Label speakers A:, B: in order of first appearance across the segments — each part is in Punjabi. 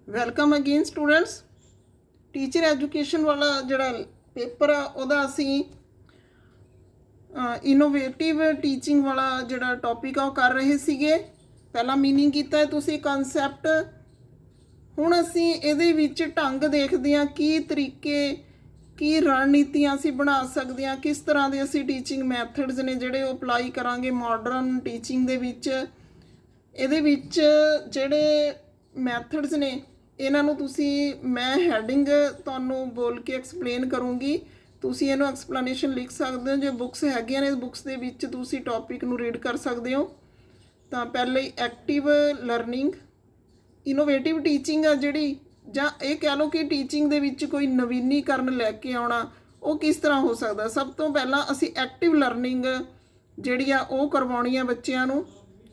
A: Welcome again students. Teacher education ਵਾਲਾ ਜਿਹੜਾ ਪੇਪਰ ਆ ਉਹਦਾ ਅਸੀਂ ਇਨੋਵੇਟਿਵ ਟੀਚਿੰਗ ਵਾਲਾ ਜਿਹੜਾ ਟੌਪਿਕ ਆ ਉਹ ਕਰ ਰਹੇ ਸੀਗੇ। ਪਹਿਲਾਂ ਮੀਨਿੰਗ ਕੀਤਾ ਤੁਸੀਂ ਕਨਸੈਪਟ। ਹੁਣ ਅਸੀਂ ਇਹਦੇ ਵਿੱਚ ਢੰਗ ਦੇਖਦੇ ਹਾਂ, ਕੀ ਤਰੀਕੇ ਕੀ ਰਣਨੀਤੀਆਂ ਅਸੀਂ ਬਣਾ ਸਕਦੇ ਹਾਂ, ਕਿਸ ਤਰ੍ਹਾਂ ਦੇ ਅਸੀਂ ਟੀਚਿੰਗ ਮੈਥਡਸ ਨੇ ਜਿਹੜੇ ਉਹ ਅਪਲਾਈ ਕਰਾਂਗੇ ਮਾਡਰਨ ਟੀਚਿੰਗ ਦੇ ਵਿੱਚ। ਇਹਦੇ ਵਿੱਚ ਜਿਹੜੇ ਮੈਥਡਸ ਨੇ ਇਹਨਾਂ ਨੂੰ ਤੁਸੀਂ ਮੈਂ ਹੈਡਿੰਗ ਤੁਹਾਨੂੰ ਬੋਲ ਕੇ ਐਕਸਪਲੇਨ ਕਰੂੰਗੀ, ਤੁਸੀਂ ਇਹਨੂੰ ਐਕਸਪਲੇਨੇਸ਼ਨ ਲਿਖ ਸਕਦੇ ਹੋ। ਜੇ ਬੁੱਕਸ ਹੈਗੀਆਂ ਨੇ ਬੁੱਕਸ ਦੇ ਵਿੱਚ ਤੁਸੀਂ ਟੌਪਿਕ ਨੂੰ ਰੀਡ ਕਰ ਸਕਦੇ ਹੋ। ਤਾਂ ਪਹਿਲੇ ਐਕਟਿਵ ਲਰਨਿੰਗ ਇਨੋਵੇਟਿਵ ਟੀਚਿੰਗ ਆ ਜਿਹੜੀ, ਜਾਂ ਇਹ ਕਹਿ ਲਓ ਕਿ ਟੀਚਿੰਗ ਦੇ ਵਿੱਚ ਕੋਈ ਨਵੀਨੀਕਰਨ ਲੈ ਕੇ ਆਉਣਾ, ਉਹ ਕਿਸ ਤਰ੍ਹਾਂ ਹੋ ਸਕਦਾ। ਸਭ ਤੋਂ ਪਹਿਲਾਂ ਅਸੀਂ ਐਕਟਿਵ ਲਰਨਿੰਗ ਜਿਹੜੀ ਆ ਉਹ ਕਰਵਾਉਣੀ ਆ ਬੱਚਿਆਂ ਨੂੰ।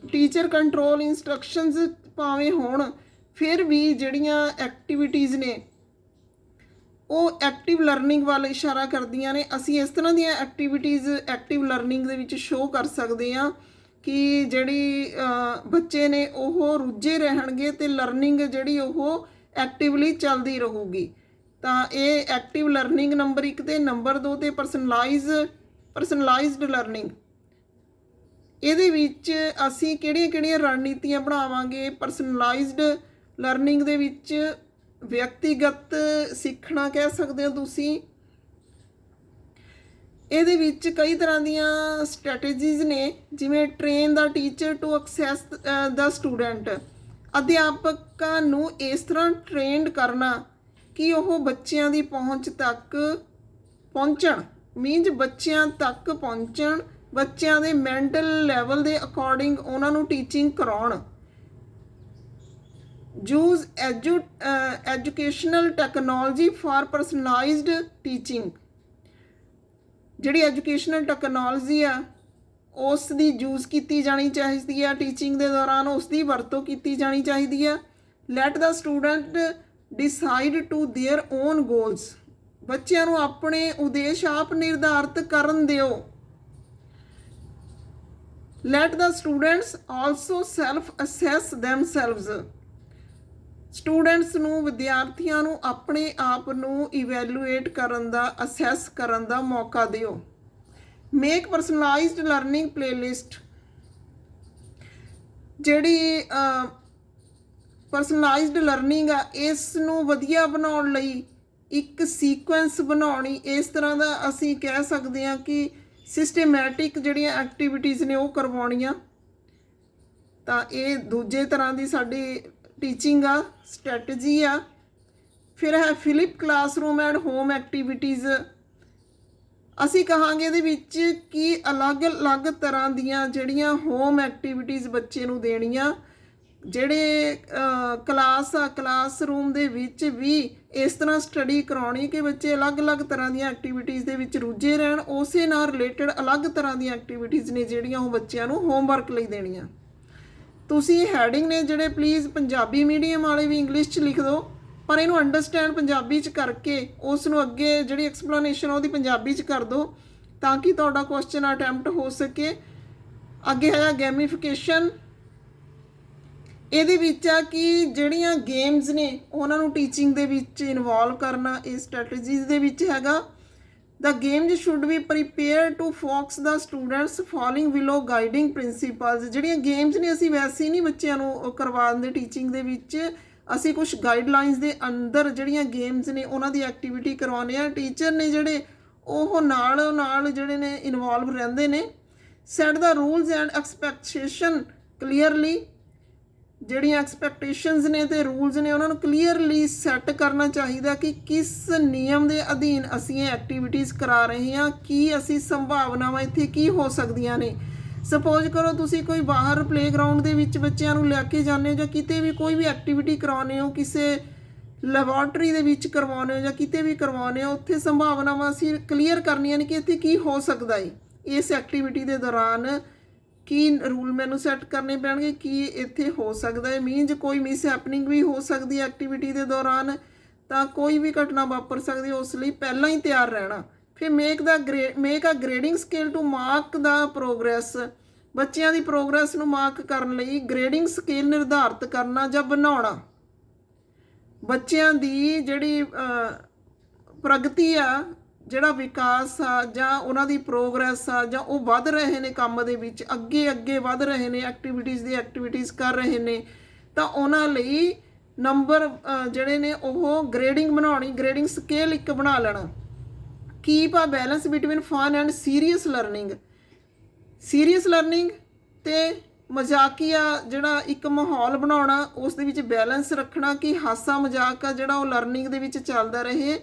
A: ਟੀਚਰ ਕੰਟਰੋਲ ਇੰਸਟਰਕਸ਼ਨਸ ਭਾਵੇਂ ਹੋਣ, ਫਿਰ ਵੀ ਜਿਹੜੀਆਂ ਐਕਟੀਵਿਟੀਜ਼ ਨੇ ਉਹ ਐਕਟਿਵ ਲਰਨਿੰਗ ਵੱਲ ਇਸ਼ਾਰਾ ਕਰਦੀਆਂ ਨੇ। ਅਸੀਂ ਇਸ ਤਰ੍ਹਾਂ ਦੀਆਂ ਐਕਟੀਵਿਟੀਜ਼ ਐਕਟਿਵ ਲਰਨਿੰਗ ਦੇ ਵਿੱਚ ਸ਼ੋਅ ਕਰ ਸਕਦੇ ਹਾਂ ਕਿ ਜਿਹੜੀ ਬੱਚੇ ਨੇ ਉਹ ਰੁੱਝੇ ਰਹਿਣਗੇ ਅਤੇ ਲਰਨਿੰਗ ਜਿਹੜੀ ਉਹ ਐਕਟਿਵਲੀ ਚੱਲਦੀ ਰਹੂਗੀ। ਤਾਂ ਇਹ ਐਕਟਿਵ ਲਰਨਿੰਗ ਨੰਬਰ 1 ਅਤੇ ਨੰਬਰ 2 'ਤੇ ਪਰਸਨਲਾਈਜ਼ਡ ਲਰਨਿੰਗ। ਇਹਦੇ ਵਿੱਚ ਅਸੀਂ ਕਿਹੜੀਆਂ ਰਣਨੀਤੀਆਂ ਬਣਾਵਾਂਗੇ। ਪਰਸਨਲਾਈਜ਼ਡ ਲਰਨਿੰਗ ਦੇ ਵਿੱਚ ਵਿਅਕਤੀਗਤ ਸਿੱਖਣਾ ਕਹਿ ਸਕਦੇ ਹੋ ਤੁਸੀਂ। ਇਹਦੇ ਵਿੱਚ ਕਈ ਤਰ੍ਹਾਂ ਦੀਆਂ ਸਟ੍ਰੈਟੇਜੀਜ਼ ਨੇ, ਜਿਵੇਂ train the teacher to access the student. ਅਧਿਆਪਕਾਂ ਨੂੰ ਇਸ ਤਰ੍ਹਾਂ ਟ੍ਰੇਨਡ ਕਰਨਾ ਕਿ ਉਹ ਬੱਚਿਆਂ ਦੀ ਪਹੁੰਚ ਤੱਕ ਪਹੁੰਚਣ, ਮੀਨਜ਼ ਬੱਚਿਆਂ ਤੱਕ ਪਹੁੰਚਣ, ਬੱਚਿਆਂ ਦੇ ਮੈਂਟਲ ਲੈਵਲ ਦੇ ਅਕੋਰਡਿੰਗ ਉਹਨਾਂ ਨੂੰ ਟੀਚਿੰਗ ਕਰਾਉਣ। Use educational technology for personalised teaching. ਜਿਹੜੀ ਐਜੂਕੇਸ਼ਨਲ ਟੈਕਨੋਲੋਜੀ ਆ ਉਸ ਦੀ ਯੂਜ਼ ਕੀਤੀ ਜਾਣੀ ਚਾਹੀਦੀ ਆ ਟੀਚਿੰਗ ਦੇ ਦੌਰਾਨ, ਉਸ ਦੀ ਵਰਤੋਂ ਕੀਤੀ ਜਾਣੀ ਚਾਹੀਦੀ ਆ। Let the student decide to their own goals. ਬੱਚਿਆਂ ਨੂੰ ਆਪਣੇ ਉਦੇਸ਼ ਆਪ ਨਿਰਧਾਰਿਤ ਕਰਨ ਦਿਓ। Let the students also self assess themselves. Students ਨੂੰ, ਵਿਦਿਆਰਥੀਆਂ ਨੂੰ ਆਪਣੇ ਆਪ ਨੂੰ ਇਵੈਲੂਏਟ ਕਰਨ ਦਾ, ਅਸੈਸ ਕਰਨ ਦਾ ਮੌਕਾ ਦਿਓ। Make personalised learning playlist. ਜਿਹੜੀ ਪਰਸਨਲਾਈਜ਼ਡ ਲਰਨਿੰਗ ਆ ਇਸ ਨੂੰ ਵਧੀਆ ਬਣਾਉਣ ਲਈ ਇੱਕ ਸੀਕੁਐਂਸ ਬਣਾਉਣੀ, ਇਸ ਤਰ੍ਹਾਂ ਦਾ ਅਸੀਂ ਕਹਿ ਸਕਦੇ ਹਾਂ ਕਿ ਸਿਸਟੇਮੈਟਿਕ ਜਿਹੜੀਆਂ ਐਕਟੀਵਿਟੀਜ਼ ਨੇ ਉਹ ਕਰਵਾਉਣੀਆਂ। ਤਾਂ ਇਹ ਦੂਜੇ ਤਰ੍ਹਾਂ ਦੀ ਸਾਡੀ ਟੀਚਿੰਗ ਆ, ਸਟ੍ਰੈਟਜੀ ਆ। ਫਿਰ ਹੈ flip classroom and home activities. ਅਸੀਂ ਕਹਾਂਗੇ ਇਹਦੇ ਵਿੱਚ ਕਿ ਅਲੱਗ-ਅਲੱਗ ਤਰ੍ਹਾਂ ਦੀਆਂ ਜਿਹੜੀਆਂ ਹੋਮ ਐਕਟੀਵਿਟੀਜ਼ ਬੱਚੇ ਨੂੰ ਦੇਣੀਆਂ। ਜਿਹੜੇ ਕਲਾਸਰੂਮ ਦੇ ਵਿੱਚ ਵੀ ਇਸ ਤਰ੍ਹਾਂ ਸਟੱਡੀ ਕਰਾਉਣੀ ਕਿ ਬੱਚੇ ਅਲੱਗ-ਅਲੱਗ ਤਰ੍ਹਾਂ ਦੀਆਂ ਐਕਟੀਵਿਟੀਜ਼ ਦੇ ਵਿੱਚ ਰੁੱਝੇ ਰਹਿਣ। ਉਸੇ ਨਾਲ ਰਿਲੇਟਡ ਅਲੱਗ ਤਰ੍ਹਾਂ ਦੀਆਂ ਐਕਟੀਵਿਟੀਜ਼ ਨੇ ਜਿਹੜੀਆਂ ਉਹ ਬੱਚਿਆਂ ਨੂੰ ਹੋਮਵਰਕ ਲਈ ਦੇਣੀਆਂ। ਤੁਸੀਂ ਹੈਡਿੰਗ ਨੇ ਜਿਹੜੇ ਪਲੀਜ਼ ਪੰਜਾਬੀ ਮੀਡੀਅਮ ਵਾਲੇ ਵੀ ਇੰਗਲਿਸ਼ 'ਚ ਲਿਖ ਦਿਓ, ਪਰ ਇਹਨੂੰ ਅੰਡਰਸਟੈਂਡ ਪੰਜਾਬੀ 'ਚ ਕਰਕੇ ਉਸ ਨੂੰ ਅੱਗੇ ਜਿਹੜੀ ਐਕਸਪਲੇਨੇਸ਼ਨ ਉਹਦੀ ਪੰਜਾਬੀ 'ਚ ਕਰ ਦਿਓ ਤਾਂ ਕਿ ਤੁਹਾਡਾ ਕੁਐਸਚਨ ਅਟੈਂਪਟ ਹੋ ਸਕੇ। ਅੱਗੇ ਹੈਗਾ ਗੇਮੀਫਿਕੇਸ਼ਨ। ਇਹਦੇ ਵਿੱਚ ਆ ਕਿ ਜਿਹੜੀਆਂ ਗੇਮਸ ਨੇ ਉਹਨਾਂ ਨੂੰ ਟੀਚਿੰਗ ਦੇ ਵਿੱਚ ਇਨਵੋਲਵ ਕਰਨਾ, ਇਹ ਸਟ੍ਰੈਟਜੀਜ਼ ਦੇ ਵਿੱਚ ਹੈਗਾ। The games should be prepared to focus the students following below guiding principles। ਜਿਹੜੀਆਂ ਗੇਮਸ ਨੇ ਅਸੀਂ ਵੈਸੇ ਨਹੀਂ ਬੱਚਿਆਂ ਨੂੰ ਕਰਵਾ ਦਿੰਦੇ ਟੀਚਿੰਗ ਦੇ ਵਿੱਚ, ਅਸੀਂ ਕੁਛ ਗਾਈਡਲਾਈਨਸ ਦੇ ਅੰਦਰ ਜਿਹੜੀਆਂ ਗੇਮਸ ਨੇ ਉਹਨਾਂ ਦੀ ਐਕਟੀਵਿਟੀ ਕਰਵਾਉਂਦੇ ਆ। ਟੀਚਰ ਨੇ ਜਿਹੜੇ ਉਹ ਨਾਲ ਜਿਹੜੇ ਨੇ ਇਨਵੋਲਵ ਰਹਿੰਦੇ ਨੇ। Set the rules and expectation clearly. ਜਿਹੜੀਆਂ ਐਕਸਪੈਕਟੇਸ਼ਨਸ ਨੇ ਅਤੇ ਰੂਲਸ ਨੇ ਉਹਨਾਂ ਨੂੰ ਕਲੀਅਰਲੀ ਸੈੱਟ ਕਰਨਾ ਚਾਹੀਦਾ ਕਿ ਕਿਸ ਨਿਯਮ ਦੇ ਅਧੀਨ ਅਸੀਂ ਇਹ ਐਕਟੀਵਿਟੀਜ਼ ਕਰਾ ਰਹੇ ਹਾਂ, ਕੀ ਅਸੀਂ ਸੰਭਾਵਨਾਵਾਂ ਇੱਥੇ ਕੀ ਹੋ ਸਕਦੀਆਂ ਨੇ। ਸਪੋਜ਼ ਕਰੋ ਤੁਸੀਂ ਕੋਈ ਬਾਹਰ ਪਲੇਗਰਾਊਂਡ ਦੇ ਵਿੱਚ ਬੱਚਿਆਂ ਨੂੰ ਲੈ ਕੇ ਜਾਂਦੇ ਹੋ ਜਾਂ ਕਿਤੇ ਵੀ ਕੋਈ ਵੀ ਐਕਟੀਵਿਟੀ ਕਰਵਾਉਂਦੇ ਹੋ, ਕਿਸੇ ਲੈਬੋਰਟਰੀ ਦੇ ਵਿੱਚ ਕਰਵਾਉਂਦੇ ਹੋ ਜਾਂ ਕਿਤੇ ਵੀ ਕਰਵਾਉਂਦੇ ਹੋ, ਉੱਥੇ ਸੰਭਾਵਨਾਵਾਂ ਅਸੀਂ ਕਲੀਅਰ ਕਰਨੀਆਂ ਨੇ ਕਿ ਇੱਥੇ ਕੀ ਹੋ ਸਕਦਾ ਹੈ। ਇਸ ਐਕਟੀਵਿਟੀ ਦੇ ਦੌਰਾਨ ਕੀ ਰੂਲ ਮੈਨੂੰ ਸੈੱਟ ਕਰਨੇ ਪੈਣਗੇ, ਕੀ ਇੱਥੇ ਹੋ ਸਕਦਾ ਹੈ। ਮੀਨਜ਼ ਕੋਈ ਮਿਸ ਹੈਪਨਿੰਗ ਵੀ ਹੋ ਸਕਦੀ ਹੈ ਐਕਟੀਵਿਟੀ ਦੇ ਦੌਰਾਨ, ਤਾਂ ਕੋਈ ਵੀ ਘਟਨਾ ਵਾਪਰ ਸਕਦੀ ਹੈ, ਉਸ ਲਈ ਪਹਿਲਾਂ ਹੀ ਤਿਆਰ ਰਹਿਣਾ। ਫਿਰ make a grading scale to mark the progress. ਬੱਚਿਆਂ ਦੀ ਪ੍ਰੋਗਰੈਸ ਨੂੰ ਮਾਰਕ ਕਰਨ ਲਈ ਗ੍ਰੇਡਿੰਗ ਸਕੇਲ ਨਿਰਧਾਰਿਤ ਕਰਨਾ ਜਾਂ ਬਣਾਉਣਾ। ਬੱਚਿਆਂ ਦੀ ਜਿਹੜੀ ਪ੍ਰਗਤੀ ਆ, ਜਿਹੜਾ ਵਿਕਾਸ ਆ ਜਾਂ ਉਹਨਾਂ ਦੀ ਪ੍ਰੋਗਰੈਸ ਆ, ਜਾਂ ਉਹ ਵੱਧ ਰਹੇ ਨੇ ਕੰਮ ਦੇ ਵਿੱਚ, ਅੱਗੇ ਅੱਗੇ ਵੱਧ ਰਹੇ ਨੇ, ਐਕਟੀਵਿਟੀਜ਼ ਕਰ ਰਹੇ ਨੇ, ਤਾਂ ਉਹਨਾਂ ਲਈ ਨੰਬਰ ਜਿਹੜੇ ਨੇ ਉਹ ਗ੍ਰੇਡਿੰਗ ਬਣਾਉਣੀ, ਗ੍ਰੇਡਿੰਗ ਸਕੇਲ ਇੱਕ ਬਣਾ ਲੈਣਾ। ਕੀਪ ਆ balance between fun and serious learning ਤੇ ਮਜ਼ਾਕੀਆ ਜਿਹੜਾ ਇੱਕ ਮਾਹੌਲ ਬਣਾਉਣਾ, ਉਸ ਦੇ ਵਿੱਚ ਬੈਲੈਂਸ ਰੱਖਣਾ ਕਿ ਹਾਸਾ ਮਜ਼ਾਕ ਆ ਜਿਹੜਾ ਉਹ ਲਰਨਿੰਗ ਦੇ ਵਿੱਚ ਚੱਲਦਾ ਰਹੇ।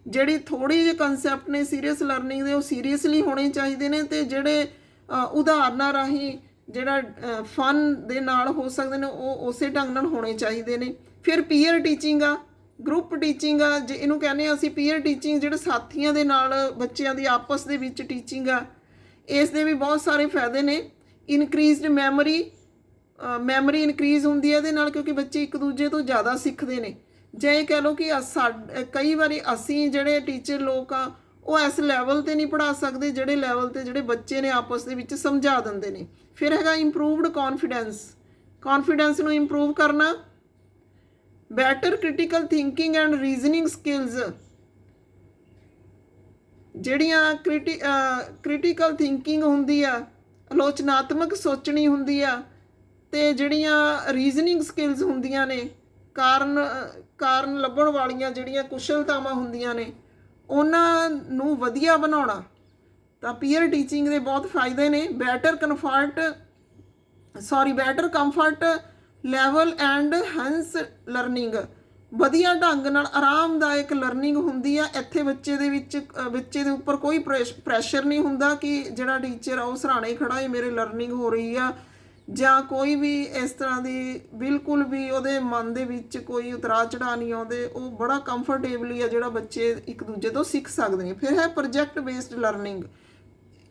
A: ਜਿਹੜੀ ਥੋੜੀ ਜਿਹੀ ਕੰਸੈਪਟ ਨੇ ਸੀਰੀਅਸ ਲਰਨਿੰਗ ਦੇ, ਉਹ ਸੀਰੀਅਸਲੀ ਹੋਣੇ ਚਾਹੀਦੇ ਨੇ, ਤੇ ਜਿਹੜੇ ਉਦਾਹਰਨਾਂ ਰਾਹੀਂ ਜਿਹੜਾ ਫਨ ਦੇ ਨਾਲ ਹੋ ਸਕਦੇ ਨੇ ਉਹ ਉਸੇ ਢੰਗ ਨਾਲ ਹੋਣੇ ਚਾਹੀਦੇ ਨੇ। ਫਿਰ ਪੀਅਰ ਟੀਚਿੰਗ ਆ, ਗਰੁੱਪ ਟੀਚਿੰਗ ਆ, ਜੇ ਇਹਨੂੰ ਕਹਿੰਦੇ ਆ ਅਸੀਂ ਪੀਅਰ ਟੀਚਿੰਗ, ਜਿਹੜੇ ਸਾਥੀਆਂ ਦੇ ਨਾਲ ਬੱਚਿਆਂ ਦੀ ਆਪਸ ਦੇ ਵਿੱਚ ਟੀਚਿੰਗ ਆ। ਇਸ ਦੇ ਵੀ ਬਹੁਤ ਸਾਰੇ ਫਾਇਦੇ ਨੇ। ਇਨਕਰੀਜ਼ਡ ਮੈਮਰੀ ਇਨਕਰੀਜ਼ ਹੁੰਦੀ ਹੈ ਇਹਦੇ ਨਾਲ, ਕਿਉਂਕਿ ਬੱਚੇ ਇੱਕ ਦੂਜੇ ਤੋਂ ਜ਼ਿਆਦਾ ਸਿੱਖਦੇ ਨੇ। ਜਾਂ ਇਹ ਕਹਿ ਲਓ ਕਿ ਕਈ ਵਾਰੀ ਅਸੀਂ ਜਿਹੜੇ ਟੀਚਰ ਲੋਕ ਆ ਉਹ ਇਸ ਲੈਵਲ 'ਤੇ ਨਹੀਂ ਪੜ੍ਹਾ ਸਕਦੇ ਜਿਹੜੇ ਲੈਵਲ 'ਤੇ ਜਿਹੜੇ ਬੱਚੇ ਨੇ ਆਪਸ ਦੇ ਵਿੱਚ ਸਮਝਾ ਦਿੰਦੇ ਨੇ। ਫਿਰ ਹੈਗਾ ਇੰਪਰੂਵਡ ਕੌਨਫੀਡੈਂਸ ਨੂੰ ਇੰਪਰੂਵ ਕਰਨਾ। Better critical thinking and reasoning skills, ਜਿਹੜੀਆਂ ਕ੍ਰਿਟੀਕਲ ਥਿੰਕਿੰਗ ਹੁੰਦੀ ਆ, ਆਲੋਚਨਾਤਮਕ ਸੋਚਣੀ ਹੁੰਦੀ ਆ, ਤੇ ਜਿਹੜੀਆਂ ਰੀਜ਼ਨਿੰਗ ਸਕਿੱਲਸ ਹੁੰਦੀਆਂ ਨੇ, ਕਾਰਨ ਲੱਭਣ ਵਾਲੀਆਂ ਜਿਹੜੀਆਂ ਕੁਸ਼ਲਤਾਵਾਂ ਹੁੰਦੀਆਂ ਨੇ, ਉਹਨਾਂ ਨੂੰ ਵਧੀਆ ਬਣਾਉਣਾ। ਤਾਂ ਪੀਅਰ ਟੀਚਿੰਗ ਦੇ ਬਹੁਤ ਫਾਇਦੇ ਨੇ। Better comfort level and hence learning, ਵਧੀਆ ਢੰਗ ਨਾਲ ਆਰਾਮਦਾਇਕ ਲਰਨਿੰਗ ਹੁੰਦੀ ਆ। ਇੱਥੇ ਬੱਚੇ ਦੇ ਉੱਪਰ ਕੋਈ ਪ੍ਰੈਸ਼ਰ ਨਹੀਂ ਹੁੰਦਾ ਕਿ ਜਿਹੜਾ ਟੀਚਰ ਆ ਉਹ ਸਰਾਣੇ ਖੜਾ ਹੈ, ਮੇਰੇ ਲਰਨਿੰਗ ਹੋ ਰਹੀ ਆ, ਜਾਂ ਕੋਈ ਵੀ ਇਸ ਤਰ੍ਹਾਂ ਦੀ ਬਿਲਕੁਲ ਵੀ ਉਹਦੇ ਮਨ ਦੇ ਵਿੱਚ ਕੋਈ ਉਤਰਾਅ ਚੜਾਅ ਨਹੀਂ ਆਉਂਦੇ। ਉਹ ਬੜਾ ਕੰਫਰਟੇਬਲੀ ਆ ਜਿਹੜਾ ਬੱਚੇ ਇੱਕ ਦੂਜੇ ਤੋਂ ਸਿੱਖ ਸਕਦੇ ਨੇ। ਫਿਰ ਹੈ ਪ੍ਰੋਜੈਕਟ ਬੇਸਡ ਲਰਨਿੰਗ,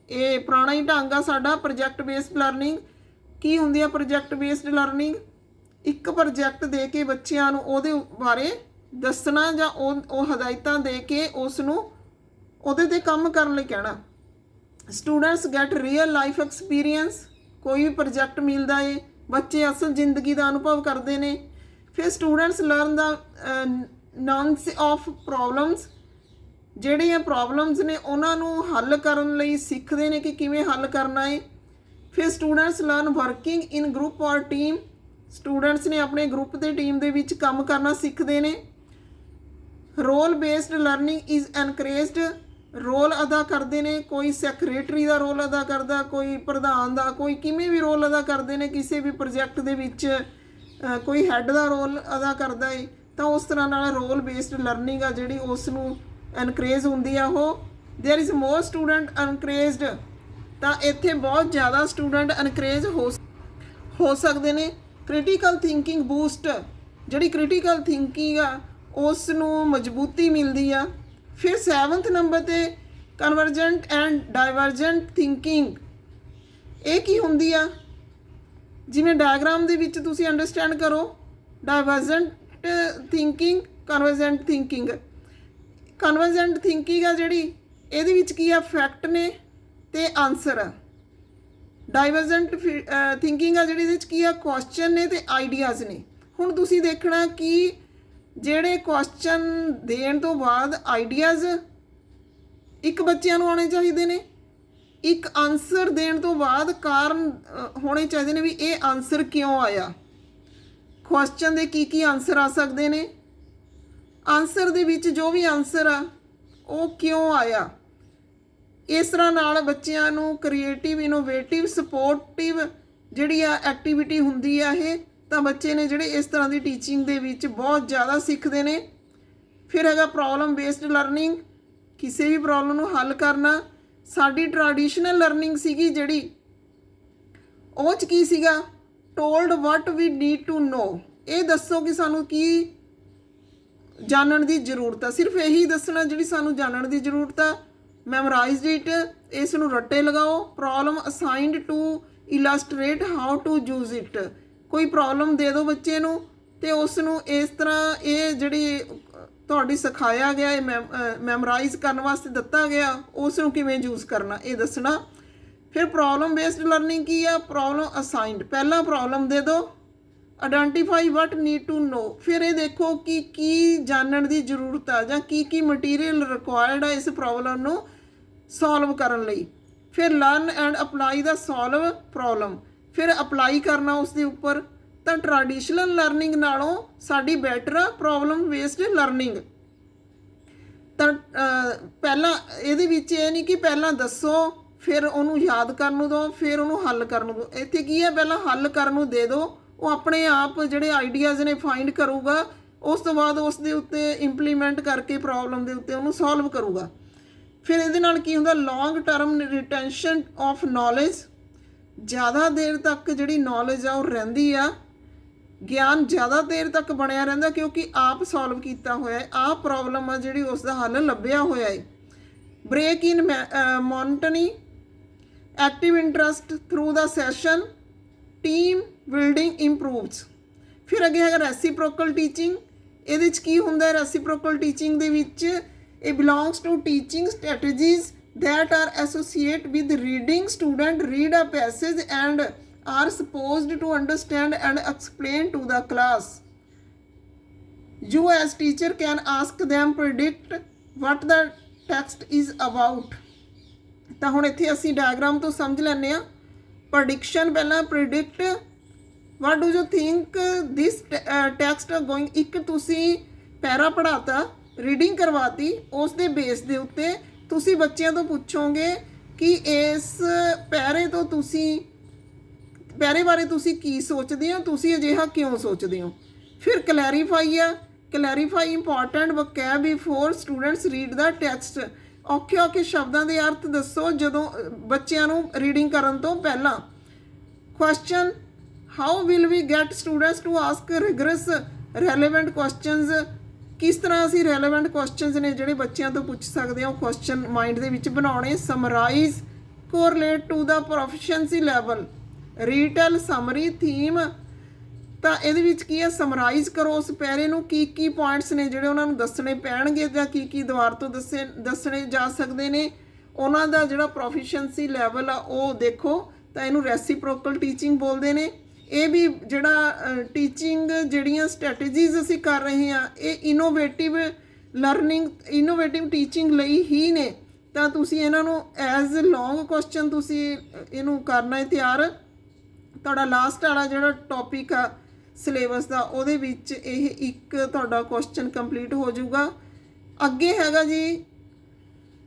A: ਇਹ ਪੁਰਾਣਾ ਹੀ ਢੰਗ ਆ ਸਾਡਾ। ਪ੍ਰੋਜੈਕਟ ਬੇਸਡ ਲਰਨਿੰਗ ਕੀ ਹੁੰਦੀ ਆ? ਪ੍ਰੋਜੈਕਟ ਬੇਸਡ ਲਰਨਿੰਗ ਇੱਕ ਪ੍ਰੋਜੈਕਟ ਦੇ ਕੇ ਬੱਚਿਆਂ ਨੂੰ ਉਹਦੇ ਬਾਰੇ ਦੱਸਣਾ, ਜਾਂ ਉਹ ਹਦਾਇਤਾਂ ਦੇ ਕੇ ਉਸ ਨੂੰ ਉਹਦੇ 'ਤੇ ਕੰਮ ਕਰਨ ਲਈ ਕਹਿਣਾ। Students get real life experience, ਕੋਈ ਵੀ ਪ੍ਰੋਜੈਕਟ ਮਿਲਦਾ ਏ, ਬੱਚੇ ਅਸਲ ਜ਼ਿੰਦਗੀ ਦਾ ਅਨੁਭਵ ਕਰਦੇ ਨੇ। ਫਿਰ students learn the nuance of problems, ਜਿਹੜੀਆਂ ਪ੍ਰੋਬਲਮਸ ਨੇ ਉਹਨਾਂ ਨੂੰ ਹੱਲ ਕਰਨ ਲਈ ਸਿੱਖਦੇ ਨੇ ਕਿ ਕਿਵੇਂ ਹੱਲ ਕਰਨਾ ਹੈ। ਫਿਰ ਸਟੂਡੈਂਟਸ ਲਰਨ ਵਰਕਿੰਗ ਇਨ ਗਰੁੱਪ ਔਰ ਟੀਮ, ਸਟੂਡੈਂਟਸ ਨੇ ਆਪਣੇ ਗਰੁੱਪ ਤੇ ਟੀਮ ਦੇ ਵਿੱਚ ਕੰਮ ਕਰਨਾ ਸਿੱਖਦੇ ਨੇ। Role based learning is encouraged, role ਅਦਾ ਕਰਦੇ ਨੇ, ਕੋਈ ਸੈਕਰੇਟਰੀ ਦਾ ਰੋਲ ਅਦਾ ਕਰਦਾ, ਕੋਈ ਪ੍ਰਧਾਨ ਦਾ, ਕੋਈ ਕਿਵੇਂ ਵੀ ਰੋਲ ਅਦਾ ਕਰਦੇ ਨੇ ਕਿਸੇ ਵੀ ਪ੍ਰੋਜੈਕਟ ਦੇ ਵਿੱਚ, ਕੋਈ ਹੈੱਡ ਦਾ ਰੋਲ ਅਦਾ ਕਰਦਾ ਹੈ। ਤਾਂ ਉਸ ਤਰ੍ਹਾਂ ਨਾਲ ਰੋਲ ਬੇਸਡ ਲਰਨਿੰਗ ਆ ਜਿਹੜੀ ਉਸ ਨੂੰ ਐਨਕਰੇਜ ਹੁੰਦੀ ਆ ਉਹ। ਦੇਅਰ ਇਜ਼ ਮੋਰ ਸਟੂਡੈਂਟ ਐਨਕਰੇਜਡ, ਤਾਂ ਇੱਥੇ ਬਹੁਤ ਜ਼ਿਆਦਾ ਸਟੂਡੈਂਟ ਐਨਕਰੇਜ ਹੋ ਸਕਦੇ ਨੇ। ਕ੍ਰਿਟੀਕਲ ਥਿੰਕਿੰਗ ਬੂਸਟ, ਜਿਹੜੀ ਕ੍ਰਿਟੀਕਲ ਥਿੰਕਿੰਗ ਆ ਉਸ ਨੂੰ ਮਜ਼ਬੂਤੀ ਮਿਲਦੀ ਆ। ਫਿਰ 7th ਨੰਬਰ 'ਤੇ ਕਨਵਰਜੈਂਟ ਐਂਡ ਡਾਇਵਰਜੈਂਟ ਥਿੰਕਿੰਗ, ਇਹ ਕੀ ਹੁੰਦੀ ਆ? ਜਿਵੇਂ ਡਾਇਗਰਾਮ ਦੇ ਵਿੱਚ ਤੁਸੀਂ ਅੰਡਰਸਟੈਂਡ ਕਰੋ, divergent thinking, convergent thinking. Convergent thinking ਆ ਜਿਹੜੀ, ਇਹਦੇ ਵਿੱਚ ਕੀ ਆ? ਫੈਕਟ ਨੇ ਤੇ ਆਨਸਰ ਆ। ਡਾਇਵਰਜੈਂਟ ਥਿੰਕਿੰਗ ਆ ਜਿਹੜੀ, ਇਹਦੇ ਵਿੱਚ ਕੀ ਆ? ਕੁਐਸਚਨ ਨੇ ਤੇ ਆਈਡੀਆਜ਼ ਨੇ। ਹੁਣ ਤੁਸੀਂ ਦੇਖਣਾ ਕਿ ਜਿਹੜੇ ਕੁਐਸਚਨ ਦੇਣ ਤੋਂ ਬਾਅਦ ਆਈਡੀਆਜ਼ ਇੱਕ ਬੱਚਿਆਂ ਨੂੰ ਆਉਣੇ ਚਾਹੀਦੇ ਨੇ, ਇੱਕ ਆਨਸਰ ਦੇਣ ਤੋਂ ਬਾਅਦ ਕਾਰਨ ਹੋਣੇ ਚਾਹੀਦੇ ਨੇ ਵੀ ਇਹ ਆਨਸਰ ਕਿਉਂ ਆਇਆ। ਕੁਐਸਚਨ ਦੇ ਕੀ ਆਨਸਰ ਆ ਸਕਦੇ ਨੇ, ਆਨਸਰ ਦੇ ਵਿੱਚ ਜੋ ਵੀ ਆਨਸਰ ਆ ਉਹ ਕਿਉਂ ਆਇਆ। ਇਸ ਤਰ੍ਹਾਂ ਨਾਲ ਬੱਚਿਆਂ ਨੂੰ ਕ੍ਰੀਏਟਿਵ, ਇਨੋਵੇਟਿਵ, ਸਪੋਰਟਿਵ ਜਿਹੜੀ ਆ ਐਕਟੀਵਿਟੀ ਹੁੰਦੀ ਆ ਇਹ, ਤਾਂ ਬੱਚੇ ਨੇ ਜਿਹੜੇ ਇਸ ਤਰ੍ਹਾਂ ਦੀ ਟੀਚਿੰਗ ਦੇ ਵਿੱਚ ਬਹੁਤ ਜ਼ਿਆਦਾ ਸਿੱਖਦੇ ਨੇ। ਫਿਰ ਹੈਗਾ ਪ੍ਰੋਬਲਮ ਬੇਸਡ ਲਰਨਿੰਗ, ਕਿਸੇ ਵੀ ਪ੍ਰੋਬਲਮ ਨੂੰ ਹੱਲ ਕਰਨਾ। ਸਾਡੀ ਟ੍ਰੈਡੀਸ਼ਨਲ ਲਰਨਿੰਗ ਸੀਗੀ ਜਿਹੜੀ, ਉਹ 'ਚ ਕੀ ਸੀਗਾ? Told what we need to know, ਇਹ ਦੱਸੋ ਕਿ ਸਾਨੂੰ ਕੀ ਜਾਣਨ ਦੀ ਜ਼ਰੂਰਤ ਆ, ਸਿਰਫ ਇਹੀ ਦੱਸਣਾ ਜਿਹੜੀ ਸਾਨੂੰ ਜਾਣਨ ਦੀ ਜ਼ਰੂਰਤ ਆ। ਮੈਮੋਰਾਈਜ਼ਡ ਇਟ, ਇਸ ਨੂੰ ਰੱਟੇ ਲਗਾਓ। Problem assigned to illustrate how to use it, ਕੋਈ ਪ੍ਰੋਬਲਮ ਦੇ ਦਿਓ ਬੱਚੇ ਨੂੰ ਅਤੇ ਉਸ ਨੂੰ ਇਸ ਤਰ੍ਹਾਂ ਇਹ ਜਿਹੜੀ ਤੁਹਾਡੀ ਸਿਖਾਇਆ ਗਿਆ, ਇਹ ਮੈਮੋਰਾਈਜ਼ ਕਰਨ ਵਾਸਤੇ ਦਿੱਤਾ ਗਿਆ, ਉਸ ਨੂੰ ਕਿਵੇਂ ਯੂਜ਼ ਕਰਨਾ ਇਹ ਦੱਸਣਾ। ਫਿਰ ਪ੍ਰੋਬਲਮ ਬੇਸਡ ਲਰਨਿੰਗ ਕੀ ਆ? ਪ੍ਰੋਬਲਮ ਅਸਾਈਨਡ, ਪਹਿਲਾਂ ਪ੍ਰੋਬਲਮ ਦੇ ਦਿਓ, identify what need to know. ਫਿਰ ਇਹ ਦੇਖੋ ਕਿ ਕੀ ਜਾਣਨ ਦੀ ਜ਼ਰੂਰਤ ਆ ਜਾਂ ਕੀ ਮਟੀਰੀਅਲ ਰਿਕੁਆਇਰਡ ਆ ਇਸ ਪ੍ਰੋਬਲਮ ਨੂੰ ਸੋਲਵ ਕਰਨ ਲਈ। ਫਿਰ learn and apply the solve problem, ਫਿਰ ਅਪਲਾਈ ਕਰਨਾ ਉਸ ਦੇ ਉੱਪਰ। ਤਾਂ ਟ੍ਰੈਡੀਸ਼ਨਲ ਲਰਨਿੰਗ ਨਾਲੋਂ ਸਾਡੀ ਬੈਟਰ ਆ ਪ੍ਰੋਬਲਮ ਬੇਸਡ ਲਰਨਿੰਗ। ਤਾਂ ਪਹਿਲਾਂ ਇਹਦੇ ਵਿੱਚ ਇਹ ਨਹੀਂ ਕਿ ਪਹਿਲਾਂ ਦੱਸੋ ਫਿਰ ਉਹਨੂੰ ਯਾਦ ਕਰਨ ਨੂੰ ਦਿਓ ਫਿਰ ਉਹਨੂੰ ਹੱਲ ਕਰਨ ਨੂੰ ਦਿਓ। ਇੱਥੇ ਕੀ ਹੈ, ਪਹਿਲਾਂ ਹੱਲ ਕਰਨ ਨੂੰ ਦੇ ਦਿਓ, ਉਹ ਆਪਣੇ ਆਪ ਜਿਹੜੇ ਆਈਡੀਆਜ਼ ਨੇ ਫਾਈਂਡ ਕਰੂਗਾ, ਉਸ ਤੋਂ ਬਾਅਦ ਉਸ ਦੇ ਉੱਤੇ ਇੰਪਲੀਮੈਂਟ ਕਰਕੇ ਪ੍ਰੋਬਲਮ ਦੇ ਉੱਤੇ ਉਹਨੂੰ ਸੋਲਵ ਕਰੂਗਾ। ਫਿਰ ਇਹਦੇ ਨਾਲ ਕੀ ਹੁੰਦਾ, long term retention of knowledge, ਜ਼ਿਆਦਾ ਦੇਰ ਤੱਕ ਜਿਹੜੀ ਨੌਲੇਜ ਆ ਉਹ ਰਹਿੰਦੀ ਆ, ਗਿਆਨ ਜ਼ਿਆਦਾ ਦੇਰ ਤੱਕ ਬਣਿਆ ਰਹਿੰਦਾ ਕਿਉਂਕਿ ਆਪ ਸੋਲਵ ਕੀਤਾ ਹੋਇਆ ਹੈ, ਆਪ ਪ੍ਰੋਬਲਮ ਆ ਜਿਹੜੀ ਉਸ ਦਾ ਹੱਲ ਲੱਭਿਆ ਹੋਇਆ ਹੈ। ਬ੍ਰੇਕ ਇਨ ਮੋਨੋਟਨੀ, ਐਕਟਿਵ ਇੰਟਰਸਟ ਥਰੂ ਦਾ ਸੈਸ਼ਨ, ਟੀਮ ਬਿਲਡਿੰਗ ਇੰਪਰੂਵਸ। ਫਿਰ ਅੱਗੇ ਹੈਗਾ ਰੈਸੀਪ੍ਰੋਕਲ ਟੀਚਿੰਗ। ਇਹਦੇ 'ਚ ਕੀ ਹੁੰਦਾ ਹੈ, ਰੈਸੀਪ੍ਰੋਕਲ ਟੀਚਿੰਗ ਦੇ ਵਿੱਚ ਇਹ belongs to teaching strategies that are associated with reading. Student read a passage and are supposed to understand and explain to the class. You as teacher can ask them predict what the text is about. ਤਾਂ ਹੁਣ ਇੱਥੇ ਅਸੀਂ ਡਾਇਗਰਾਮ ਤੋਂ ਸਮਝ ਲੈਂਦੇ ਹਾਂ। ਪ੍ਰੈਡਿਕਸ਼ਨ ਪਹਿਲਾਂ, predict what do you think this text going। ਇੱਕ ਤੁਸੀਂ ਪੈਰਾ ਪੜ੍ਹਾਤਾ, ਰੀਡਿੰਗ ਕਰਵਾਤੀ, ਉਸ ਦੇ ਬੇਸ ਦੇ ਉੱਤੇ ਤੁਸੀਂ ਬੱਚਿਆਂ ਤੋਂ ਪੁੱਛੋਗੇ ਕਿ ਇਸ ਪੈਰੇ ਤੋਂ ਪੈਰੇ ਬਾਰੇ ਤੁਸੀਂ ਕੀ ਸੋਚਦੇ ਹੋ, ਤੁਸੀਂ ਅਜਿਹਾ ਕਿਉਂ ਸੋਚਦੇ ਹੋ। ਫਿਰ ਕਲੈਰੀਫਾਈ ਆ, clarify important vocab before students read the text. ਔਖੇ ਸ਼ਬਦਾਂ ਦੇ ਅਰਥ ਦੱਸੋ ਜਦੋਂ ਬੱਚਿਆਂ ਨੂੰ ਰੀਡਿੰਗ ਕਰਨ ਤੋਂ ਪਹਿਲਾਂ। Question, how will we get students to ask rigorous relevant questions. ਕਿਸ ਤਰ੍ਹਾਂ ਅਸੀਂ ਰੈਲੇਵੈਂਟ ਕੁਐਸਚਨਸ ਨੇ ਜਿਹੜੇ ਬੱਚਿਆਂ ਤੋਂ ਪੁੱਛ ਸਕਦੇ ਹਾਂ ਉਹ ਕੁਐਸਚਨ ਮਾਈਂਡ ਦੇ ਵਿੱਚ ਬਣਾਉਣੇ। Summarise, correlate to the proficiency level, retell, summary, theme. ਤਾਂ ਇਹਦੇ ਵਿੱਚ ਕੀ ਹੈ, ਸਮਰਾਈਜ਼ ਕਰੋ ਉਸ ਪੈਰੇ ਨੂੰ, ਕੀ ਪੁਆਇੰਟਸ ਨੇ ਜਿਹੜੇ ਉਹਨਾਂ ਨੂੰ ਦੱਸਣੇ ਪੈਣਗੇ ਜਾਂ ਕੀ ਦੁਆਰ ਤੋਂ ਦੱਸਣੇ ਜਾ ਸਕਦੇ ਨੇ, ਉਹਨਾਂ ਦਾ ਜਿਹੜਾ ਪ੍ਰੋਫੀਸ਼ੀਐਂਸੀ ਲੈਵਲ ਆ ਉਹ ਦੇਖੋ। ਤਾਂ ਇਹਨੂੰ ਰੈਸੀਪ੍ਰੋਕਲ ਟੀਚਿੰਗ ਬੋਲਦੇ ਨੇ। ਇਹ ਵੀ ਜਿਹੜਾ ਟੀਚਿੰਗ ਜਿਹੜੀਆਂ ਸਟ੍ਰੈਟੇਜੀਜ਼ ਅਸੀਂ ਕਰ ਰਹੇ ਹਾਂ ਇਹ ਇਨੋਵੇਟਿਵ ਲਰਨਿੰਗ, ਇਨੋਵੇਟਿਵ ਟੀਚਿੰਗ ਲਈ ਹੀ ਨੇ। ਤਾਂ ਤੁਸੀਂ ਇਹਨਾਂ ਨੂੰ ਐਜ਼ ਲੌਂਗ ਕੁਐਸਚਨ ਤੁਸੀਂ ਇਹਨੂੰ ਕਰਨਾ ਹੈ ਤਿਆਰ। ਤੁਹਾਡਾ ਲਾਸਟ ਵਾਲਾ ਜਿਹੜਾ ਟੌਪਿਕ ਆ ਸਿਲੇਬਸ ਦਾ ਉਹਦੇ ਵਿੱਚ ਇਹ ਇੱਕ ਤੁਹਾਡਾ ਕੁਐਸਚਨ ਕੰਪਲੀਟ ਹੋ ਜਾਊਗਾ। ਅੱਗੇ ਹੈਗਾ ਜੀ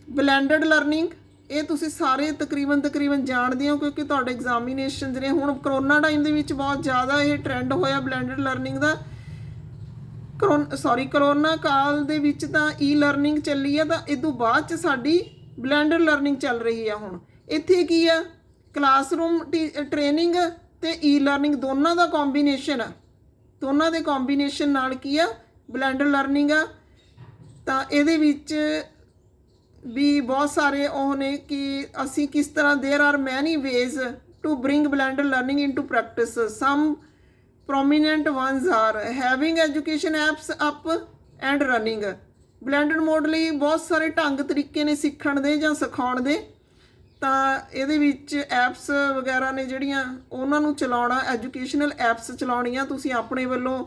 A: ਬਲੈਂਡਡ ਲਰਨਿੰਗ। ਇਹ ਤੁਸੀਂ ਸਾਰੇ ਤਕਰੀਬਨ ਜਾਣਦੇ ਹੋ ਕਿਉਂਕਿ ਤੁਹਾਡੇ ਐਗਜ਼ਾਮੀਨੇਸ਼ਨਸ ਨੇ। ਹੁਣ ਕਰੋਨਾ ਟਾਈਮ ਦੇ ਵਿੱਚ ਬਹੁਤ ਜ਼ਿਆਦਾ ਇਹ ਟਰੈਂਡ ਹੋਇਆ ਬਲੈਂਡਡ ਲਰਨਿੰਗ ਦਾ। ਕਰੋਨਾ ਕਾਲ ਦੇ ਵਿੱਚ ਤਾਂ ਈ ਲਰਨਿੰਗ ਚੱਲੀ ਆ, ਤਾਂ ਇਹ ਤੋਂ ਬਾਅਦ 'ਚ ਸਾਡੀ ਬਲੈਂਡਡ ਲਰਨਿੰਗ ਚੱਲ ਰਹੀ ਆ। ਹੁਣ ਇੱਥੇ ਕੀ ਆ, ਕਲਾਸਰੂਮ ਟ੍ਰੇਨਿੰਗ ਤੇ ਈ ਲਰਨਿੰਗ ਦੋਨਾਂ ਦਾ ਕੰਬੀਨੇਸ਼ਨ ਆ। ਦੋਨਾਂ ਦੇ ਕੰਬੀਨੇਸ਼ਨ ਨਾਲ ਕੀ ਆ ਬਲੈਂਡਡ ਲਰਨਿੰਗ ਆ। ਤਾਂ ਇਹਦੇ ਵਿੱਚ ਵੀ ਬਹੁਤ ਸਾਰੇ ਉਹ ਨੇ ਕਿ ਅਸੀਂ ਕਿਸ ਤਰ੍ਹਾਂ there are many ways to bring blended learning in to practice. Some prominent ones are having education apps up and running. Blended mode ਲਈ ਬਹੁਤ ਸਾਰੇ ਢੰਗ ਤਰੀਕੇ ਨੇ ਸਿੱਖਣ ਦੇ ਜਾਂ ਸਿਖਾਉਣ ਦੇ। ਤਾਂ ਇਹਦੇ ਵਿੱਚ ਐਪਸ ਵਗੈਰਾ ਨੇ ਜਿਹੜੀਆਂ ਉਹਨਾਂ ਨੂੰ ਚਲਾਉਣਾ, ਐਜੂਕੇਸ਼ਨਲ ਐਪਸ ਚਲਾਉਣੀਆਂ ਤੁਸੀਂ ਆਪਣੇ ਵੱਲੋਂ,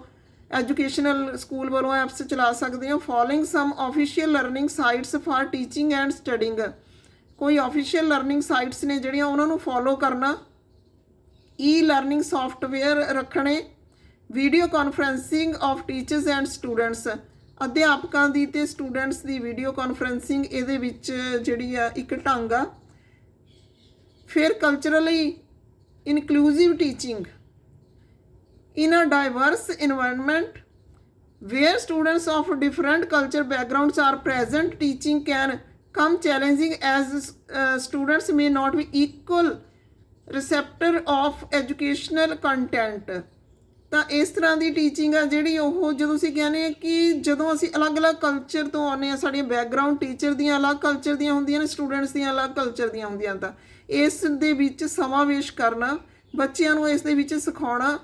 A: ਐਜੂਕੇਸ਼ਨਲ ਸਕੂਲ ਵੱਲੋਂ ਐਪਸ ਚਲਾ ਸਕਦੇ ਹੋ। Following some official learning sites for teaching and studying. ਕੋਈ ਆਫੀਸ਼ੀਅਲ ਲਰਨਿੰਗ ਸਾਈਟਸ ਨੇ ਜਿਹੜੀਆਂ ਉਹਨਾਂ ਨੂੰ ਫੋਲੋ ਕਰਨਾ। ਈ ਲਰਨਿੰਗ ਸੌਫਟਵੇਅਰ ਰੱਖਣੇ। Video conferencing of teachers and students. ਅਧਿਆਪਕਾਂ ਦੀ ਅਤੇ ਸਟੂਡੈਂਟਸ ਦੀ ਵੀਡੀਓ ਕਾਨਫਰੰਸਿੰਗ ਇਹਦੇ ਵਿੱਚ ਜਿਹੜੀ ਆ ਇੱਕ ਢੰਗ ਆ। ਫਿਰ culturally inclusive teaching in a diverse environment where students of different culture backgrounds are present, teaching can come challenging as students may not be equal receptor of educational content। ਤਾਂ ਇਸ ਤਰ੍ਹਾਂ ਦੀ ਟੀਚਿੰਗ ਆ ਜਿਹੜੀ ਉਹ ਜਦੋਂ ਅਸੀਂ ਕਹਿੰਦੇ ਹਾਂ ਕਿ ਜਦੋਂ ਅਸੀਂ ਅਲੱਗ-ਅਲੱਗ ਕਲਚਰ ਤੋਂ ਆਉਂਦੇ ਹਾਂ, ਸਾਡੀਆਂ ਬੈਕਗਰਾਊਂਡ ਟੀਚਰ ਦੀਆਂ ਅਲੱਗ ਕਲਚਰ ਦੀਆਂ ਹੁੰਦੀਆਂ ਨੇ, ਸਟੂਡੈਂਟਸ ਦੀਆਂ ਅਲੱਗ ਕਲਚਰ ਦੀਆਂ ਹੁੰਦੀਆਂ, ਤਾਂ ਇਸ ਦੇ ਵਿੱਚ ਸਮਾਵੇਸ਼ ਕਰਨਾ, ਬੱਚਿਆਂ ਨੂੰ ਇਸ ਦੇ ਵਿੱਚ ਸਿਖਾਉਣਾ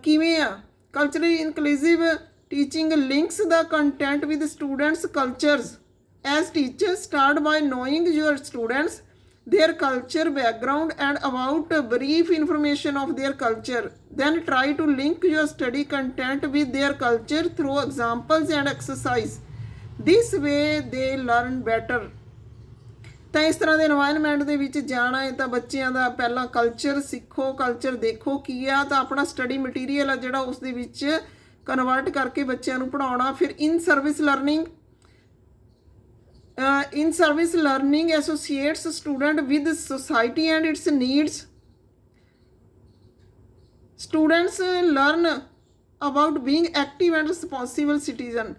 A: ਕਿਵੇਂ ਆ। Culturally inclusive teaching links the content with students cultures. As teachers start by knowing your students their culture background and about a brief information of their culture. Then try to link your study content with their culture through examples and exercise. This way they learn better. ਤਾਂ ਇਸ ਤਰ੍ਹਾਂ ਦੇ ਇਨਵਾਇਰਨਮੈਂਟ ਦੇ ਵਿੱਚ ਜਾਣਾ ਹੈ ਤਾਂ ਬੱਚਿਆਂ ਦਾ ਪਹਿਲਾਂ ਕਲਚਰ ਸਿੱਖੋ, ਕਲਚਰ ਦੇਖੋ ਕੀ ਆ, ਤਾਂ ਆਪਣਾ ਸਟੱਡੀ ਮਟੀਰੀਅਲ ਆ ਜਿਹੜਾ ਉਸ ਦੇ ਵਿੱਚ ਕਨਵਰਟ ਕਰਕੇ ਬੱਚਿਆਂ ਨੂੰ ਪੜ੍ਹਾਉਣਾ। ਫਿਰ in service learning associates student with society and its needs. Students learn about being active and responsible citizen.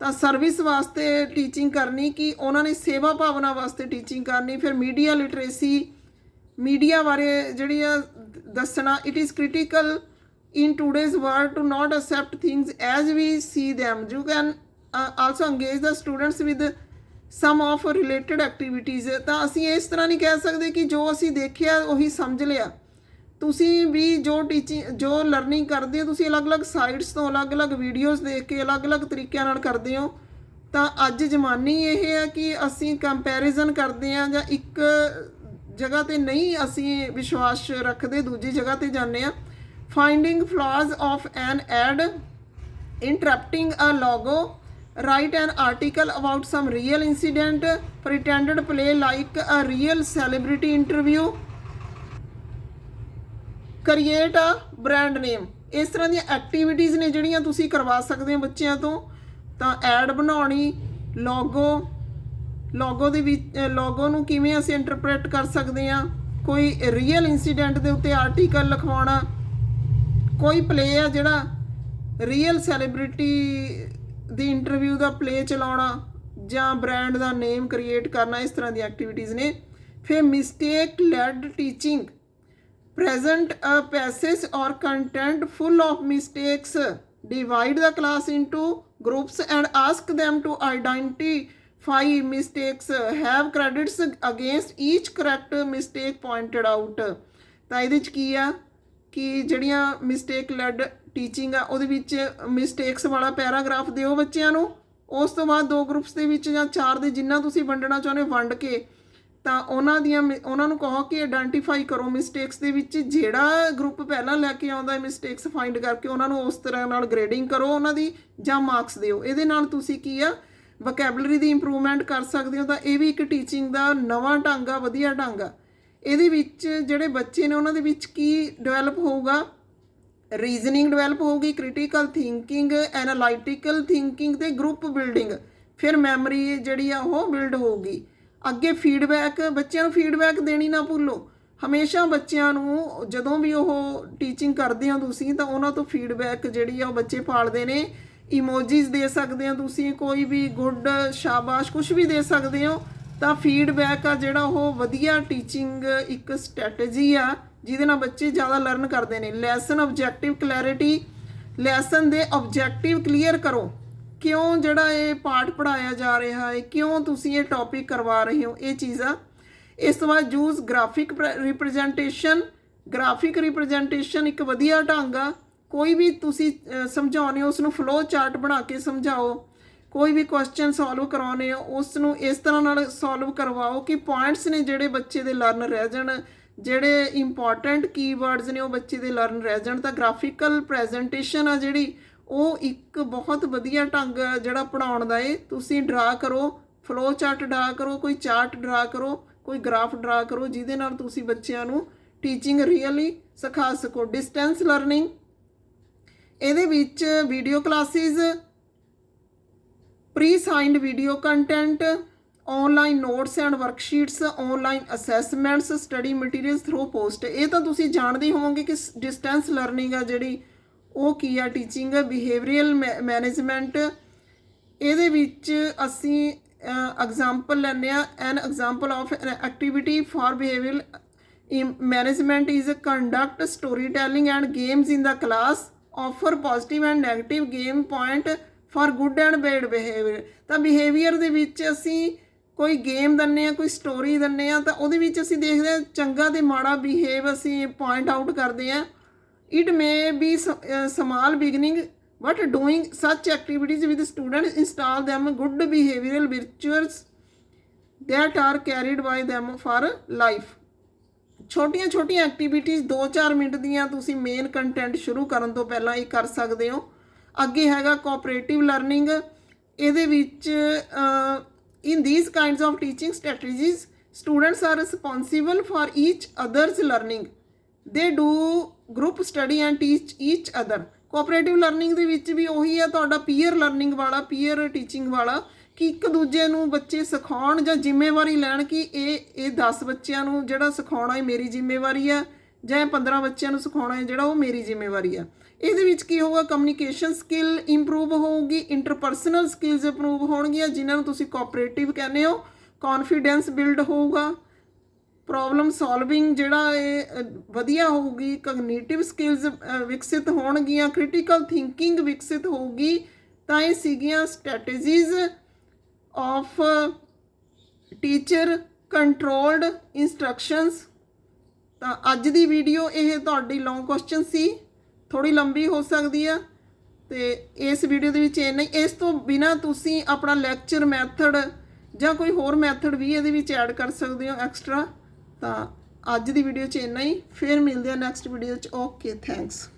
A: ਤਾਂ ਸਰਵਿਸ ਵਾਸਤੇ ਟੀਚਿੰਗ ਕਰਨੀ ਕਿ ਉਹਨਾਂ ਨੇ ਸੇਵਾ ਭਾਵਨਾ ਵਾਸਤੇ ਟੀਚਿੰਗ ਕਰਨੀ। ਫਿਰ ਮੀਡੀਆ ਲਿਟਰੇਸੀ, ਮੀਡੀਆ ਬਾਰੇ ਜਿਹੜੀ ਆ ਦੱਸਣਾ। It is critical in today's world to not accept things as we see them. You can also engage the students with some of related activities. ਤਾਂ ਅਸੀਂ ਇਸ ਤਰ੍ਹਾਂ ਨਹੀਂ ਕਹਿ ਸਕਦੇ ਕਿ ਜੋ ਅਸੀਂ ਦੇਖਿਆ ਉਹੀ ਸਮਝ ਲਿਆ। ਤੁਸੀਂ ਵੀ ਜੋ ਲਰਨਿੰਗ ਕਰਦੇ ਹੋ ਤੁਸੀਂ ਅਲੱਗ-ਅਲੱਗ ਸਾਈਟਸ ਤੋਂ ਅਲੱਗ-ਅਲੱਗ ਵੀਡੀਓਜ਼ ਦੇਖ ਕੇ ਅਲੱਗ-ਅਲੱਗ ਤਰੀਕਿਆਂ ਨਾਲ ਕਰਦੇ ਹੋ। ਤਾਂ ਅੱਜ ਜ਼ਮਾਨੇ ਇਹ ਹੈ ਕਿ ਅਸੀਂ ਕੰਪੈਰੀਜ਼ਨ ਕਰਦੇ ਹਾਂ ਜਾਂ ਇੱਕ ਜਗ੍ਹਾ 'ਤੇ ਨਹੀਂ ਅਸੀਂ ਵਿਸ਼ਵਾਸ ਰੱਖਦੇ, ਦੂਜੀ ਜਗ੍ਹਾ 'ਤੇ ਜਾਂਦੇ ਹਾਂ। Finding flaws of an ad, interrupting a logo, write an article about some real incident, pretended play like a real celebrity interview, create a brand name। ਇਸ ਤਰ੍ਹਾਂ ਦੀਆਂ ਐਕਟੀਵਿਟੀਜ਼ ਨੇ ਜਿਹੜੀਆਂ ਤੁਸੀਂ ਕਰਵਾ ਸਕਦੇ ਹੋ ਬੱਚਿਆਂ ਤੋਂ। ਤਾਂ ਐਡ ਬਣਾਉਣੀ, ਲੋਗੋ ਦੇ ਵਿੱਚ ਲੋਗੋ ਨੂੰ ਕਿਵੇਂ ਅਸੀਂ ਇੰਟਰਪ੍ਰੇਟ ਕਰ ਸਕਦੇ ਹਾਂ, ਕੋਈ ਰੀਅਲ ਇੰਸੀਡੈਂਟ ਦੇ ਉੱਤੇ ਆਰਟੀਕਲ ਲਿਖਵਾਉਣਾ, ਕੋਈ ਪਲੇ ਆ ਜਿਹੜਾ ਰੀਅਲ ਸੈਲੀਬ੍ਰਿਟੀ ਦੀ ਇੰਟਰਵਿਊ ਦਾ ਪਲੇ ਚਲਾਉਣਾ ਜਾਂ ਬ੍ਰਾਂਡ ਦਾ ਨੇਮ ਕ੍ਰੀਏਟ ਕਰਨਾ। ਇਸ ਤਰ੍ਹਾਂ ਦੀਆਂ ਐਕਟੀਵਿਟੀਜ਼ ਨੇ। ਫਿਰ ਮਿਸਟੇਕ ਲੈਡ ਟੀਚਿੰਗ, ਪ੍ਰੈਜ਼ੈਂਟ ਅ ਪੈਸੇਜ ਔਰ content full of mistakes, divide the class into groups and ask them to identify mistakes, have credits against each correct mistake pointed out। ਤਾਂ ਇਹਦੇ 'ਚ ਕੀ ਆ ਕਿ ਜਿਹੜੀਆਂ ਮਿਸਟੇਕ ਲੈਡ ਟੀਚਿੰਗ ਆ ਉਹਦੇ ਵਿੱਚ ਮਿਸਟੇਕਸ ਵਾਲਾ ਪੈਰਾਗ੍ਰਾਫ ਦਿਓ ਬੱਚਿਆਂ ਨੂੰ। ਉਸ ਤੋਂ ਬਾਅਦ 2 ਗਰੁੱਪਸ ਦੇ ਵਿੱਚ ਜਾਂ 4 ਦੇ ਜਿੰਨਾ ਤੁਸੀਂ ਵੰਡਣਾ ਚਾਹੁੰਦੇ ਵੰਡ ਕੇ ਤਾਂ ਉਹਨਾਂ ਨੂੰ ਕਹੋ ਕਿ ਆਇਡੈਂਟੀਫਾਈ ਕਰੋ ਮਿਸਟੇਕਸ ਦੇ ਵਿੱਚ। ਜਿਹੜਾ ਗਰੁੱਪ ਪਹਿਲਾਂ ਲੈ ਕੇ ਆਉਂਦਾ ਮਿਸਟੇਕਸ ਫਾਈਂਡ ਕਰਕੇ ਉਹਨਾਂ ਨੂੰ ਉਸ ਤਰ੍ਹਾਂ ਨਾਲ ਗ੍ਰੇਡਿੰਗ ਕਰੋ ਉਹਨਾਂ ਦੀ ਜਾਂ ਮਾਰਕਸ ਦਿਓ। ਇਹਦੇ ਨਾਲ ਤੁਸੀਂ ਕੀ ਆ ਵੋਕੈਬਲਰੀ ਦੀ ਇੰਪਰੂਵਮੈਂਟ ਕਰ ਸਕਦੇ ਹੋ। ਤਾਂ ਇਹ ਵੀ ਇੱਕ ਟੀਚਿੰਗ ਦਾ ਨਵਾਂ ਢੰਗ ਆ, ਵਧੀਆ ਢੰਗ ਆ। ਇਹਦੇ ਵਿੱਚ ਜਿਹੜੇ ਬੱਚੇ ਨੇ ਉਹਨਾਂ ਦੇ ਵਿੱਚ ਕੀ ਡਿਵੈਲਪ ਹੋਊਗਾ, ਰੀਜ਼ਨਿੰਗ ਡਿਵੈਲਪ ਹੋਊਗੀ, ਕ੍ਰਿਟੀਕਲ ਥਿੰਕਿੰਗ, ਐਨਾਲਾਈਟੀਕਲ ਥਿੰਕਿੰਗ ਅਤੇ ਗਰੁੱਪ ਬਿਲਡਿੰਗ। ਫਿਰ ਮੈਮਰੀ ਜਿਹੜੀ ਆ ਉਹ ਬਿਲਡ ਹੋਊਗੀ। ਅੱਗੇ ਫੀਡਬੈਕ, ਬੱਚਿਆਂ ਨੂੰ ਫੀਡਬੈਕ ਦੇਣੀ ਨਾ ਭੁੱਲੋ। ਹਮੇਸ਼ਾ ਬੱਚਿਆਂ ਨੂੰ ਜਦੋਂ ਵੀ ਉਹ ਟੀਚਿੰਗ ਕਰਦੇ ਹੋ ਤੁਸੀਂ ਤਾਂ ਉਹਨਾਂ ਤੋਂ ਫੀਡਬੈਕ ਜਿਹੜੀ ਆ ਉਹ ਬੱਚੇ ਪਾਲਦੇ ਨੇ। ਇਮੋਜੀਜ਼ ਦੇ ਸਕਦੇ ਹੋ ਤੁਸੀਂ, ਕੋਈ ਵੀ ਗੁੱਡ, ਸ਼ਾਬਾਸ਼, ਕੁਛ ਵੀ ਦੇ ਸਕਦੇ ਹੋ। ਤਾਂ ਫੀਡਬੈਕ ਆ ਜਿਹੜਾ ਉਹ ਵਧੀਆ ਟੀਚਿੰਗ ਇੱਕ ਸਟ੍ਰੈਟਜੀ ਆ ਜਿਹਦੇ ਨਾਲ ਬੱਚੇ ਜ਼ਿਆਦਾ ਲਰਨ ਕਰਦੇ ਨੇ। ਲੈਸਨ ਆਬਜੈਕਟਿਵ ਕਲੈਰਿਟੀ, ਲੈਸਨ ਦੇ ਆਬਜੈਕਟਿਵ ਕਲੀਅਰ ਕਰੋ। ਕਿਉਂ ਜਿਹੜਾ ਇਹ ਪਾਠ ਪੜ੍ਹਾਇਆ ਜਾ ਰਿਹਾ ਹੈ, ਕਿਉਂ ਤੁਸੀਂ ਇਹ ਟੌਪਿਕ ਕਰਵਾ ਰਹੇ ਹੋ, ਇਹ ਚੀਜ਼ਾਂ। ਇਸ ਤੋਂ ਬਾਅਦ use graphic representation. Graphic representation ਇੱਕ ਵਧੀਆ ਢੰਗ ਆ। ਕੋਈ ਵੀ ਤੁਸੀਂ ਸਮਝਾਉਂਦੇ ਹੋ ਉਸ ਨੂੰ ਫਲੋ ਚਾਰਟ ਬਣਾ ਕੇ ਸਮਝਾਓ। ਕੋਈ ਵੀ ਕੁਐਸਚਨ ਸੋਲਵ ਕਰਵਾਉਂਦੇ ਹੋ ਉਸ ਨੂੰ ਇਸ ਤਰ੍ਹਾਂ ਨਾਲ ਸੋਲਵ ਕਰਵਾਓ ਕਿ ਪੁਆਇੰਟਸ ਨੇ ਜਿਹੜੇ ਬੱਚੇ ਦੇ ਲਰਨ ਰਹਿ ਜਾਣ, ਜਿਹੜੇ ਇੰਪੋਰਟੈਂਟ ਕੀਵਰਡਸ ਨੇ ਉਹ ਬੱਚੇ ਦੇ ਲਰਨ ਰਹਿ ਜਾਣ। ਤਾਂ ਗ੍ਰਾਫਿਕਲ ਪ੍ਰੈਜੈਂਟੇਸ਼ਨ ਆ ਜਿਹੜੀ ਉਹ ਇੱਕ ਬਹੁਤ ਵਧੀਆ ਢੰਗ ਜਿਹੜਾ ਪੜ੍ਹਾਉਣ ਦਾ ਏ। ਤੁਸੀਂ ਡਰਾ ਕਰੋ, ਫਲੋ ਚਾਰਟ ਡਰਾ ਕਰੋ, ਕੋਈ ਚਾਰਟ ਡਰਾ ਕਰੋ, ਕੋਈ ਗ੍ਰਾਫ ਡਰਾ ਕਰੋ ਜਿਹਦੇ ਨਾਲ ਤੁਸੀਂ ਬੱਚਿਆਂ ਨੂੰ ਟੀਚਿੰਗ ਰੀਅਲੀ ਸਿਖਾ ਸਕੋ। ਡਿਸਟੈਂਸ ਲਰਨਿੰਗ, ਇਹਦੇ ਵਿੱਚ video classes, pre signed video content, online notes and worksheets, online assessments, study materials through post. ये तो तुसी जानते होवोगे कि डिस्टेंस लर्निंग आ जिहड़ी वो की आ टीचिंग बिहेवियरल मैनेजमेंट। ਇਹਦੇ ਵਿੱਚ ਅਸੀਂ एग्जाम्पल लैंदे आ। An example of an activity for behavioural management is conduct story telling and games in the class, offer positive and negative game point for good and bad behaviour. ਤਾਂ ਬਿਹੇਵੀਅਰ ਦੇ ਵਿੱਚ ਅਸੀਂ ਕੋਈ ਗੇਮ ਦਿੰਦੇ ਹਾਂ, ਕੋਈ ਸਟੋਰੀ ਦਿੰਦੇ ਹਾਂ, ਤਾਂ ਉਹਦੇ ਵਿੱਚ ਅਸੀਂ ਦੇਖਦੇ ਹਾਂ ਚੰਗਾ ਅਤੇ ਮਾੜਾ ਬਿਹੇਵ ਅਸੀਂ ਪੁਆਇੰਟ ਆਊਟ ਕਰਦੇ ਹਾਂ। It may be small beginning but doing such activities with students install them good behavioural virtuals that are carried by them for life। ਛੋਟੀਆਂ ਛੋਟੀਆਂ ਐਕਟੀਵਿਟੀਜ਼ 2-4 ਮਿੰਟ ਦੀਆਂ ਤੁਸੀਂ ਮੇਨ ਕੰਟੈਂਟ ਸ਼ੁਰੂ ਕਰਨ ਤੋਂ ਪਹਿਲਾਂ ਇਹ ਕਰ ਸਕਦੇ ਹੋ। ਅੱਗੇ ਹੈਗਾ ਕੋਆਪਰੇਟਿਵ ਲਰਨਿੰਗ। ਇਹਦੇ ਵਿੱਚ in these kinds of teaching strategies students are responsible for each other's learning, they do group study and teach each other। Cooperative learning ਦੇ ਵਿੱਚ ਵੀ ਉਹੀ ਹੈ ਤੁਹਾਡਾ ਪੀਅਰ ਲਰਨਿੰਗ ਵਾਲਾ, ਪੀਅਰ ਟੀਚਿੰਗ ਵਾਲਾ, ਕਿ ਇੱਕ ਦੂਜੇ ਨੂੰ ਬੱਚੇ ਸਿਖਾਉਣ ਜਾਂ ਜ਼ਿੰਮੇਵਾਰੀ ਲੈਣ ਕਿ ਇਹ 10 ਬੱਚਿਆਂ ਨੂੰ ਜਿਹੜਾ ਸਿਖਾਉਣਾ ਇਹ ਮੇਰੀ ਜ਼ਿੰਮੇਵਾਰੀ ਹੈ, ਜਾਂ ਇਹ 15 ਬੱਚਿਆਂ ਨੂੰ ਸਿਖਾਉਣਾ ਹੈ ਜਿਹੜਾ ਉਹ ਮੇਰੀ ਜ਼ਿੰਮੇਵਾਰੀ ਹੈ। ਇਹਦੇ ਵਿੱਚ ਕੀ ਹੋਊਗਾ, ਕਮਿਊਨੀਕੇਸ਼ਨ ਸਕਿੱਲ ਇੰਪਰੂਵ ਹੋਊਗੀ, ਇੰਟਰਪਰਸਨਲ ਸਕਿੱਲਸ ਇੰਪਰੂਵ ਹੋਣਗੀਆਂ ਜਿਨ੍ਹਾਂ ਨੂੰ ਤੁਸੀਂ ਕੋਆਪਰੇਟਿਵ ਕਹਿੰਦੇ ਹੋ, ਕੌਨਫੀਡੈਂਸ ਬਿਲਡ ਹੋਊਗਾ, ਪ੍ਰੋਬਲਮ ਸੋਲਵਿੰਗ ਜਿਹੜਾ ਇਹ ਵਧੀਆ ਹੋਊਗੀ, ਕਗਨੀਟਿਵ ਸਕਿੱਲਸ ਵਿਕਸਿਤ ਹੋਣਗੀਆਂ, ਕ੍ਰਿਟੀਕਲ ਥਿੰਕਿੰਗ ਵਿਕਸਿਤ ਹੋਊਗੀ। ਤਾਂ ਇਹ ਸੀਗੀਆਂ strategies of teacher controlled instructions. ਤਾਂ ਅੱਜ ਦੀ ਵੀਡੀਓ ਇਹ ਤੁਹਾਡੀ ਲੌਂਗ ਕੁਐਸਚਨ ਸੀ, ਥੋੜੀ ਲੰਬੀ ਹੋ ਸਕਦੀ ਆ, ਤੇ ਇਸ ਵੀਡੀਓ ਦੇ ਵਿੱਚ ਇੰਨਾ ਹੀ। ਇਸ ਤੋਂ ਬਿਨਾਂ ਤੁਸੀਂ ਆਪਣਾ ਲੈਕਚਰ ਮੈਥਡ ਜਾਂ ਕੋਈ ਹੋਰ ਮੈਥਡ ਵੀ ਇਹਦੇ ਵਿੱਚ ਐਡ ਕਰ ਸਕਦੇ ਹੋ ਐਕਸਟਰਾ। ਤਾਂ ਅੱਜ ਦੀ ਵੀਡੀਓ 'ਚ ਇੰਨਾ ਹੀ, ਫਿਰ ਮਿਲਦੇ ਆ ਨੈਕਸਟ ਵੀਡੀਓ 'ਚ। Okay, thanks.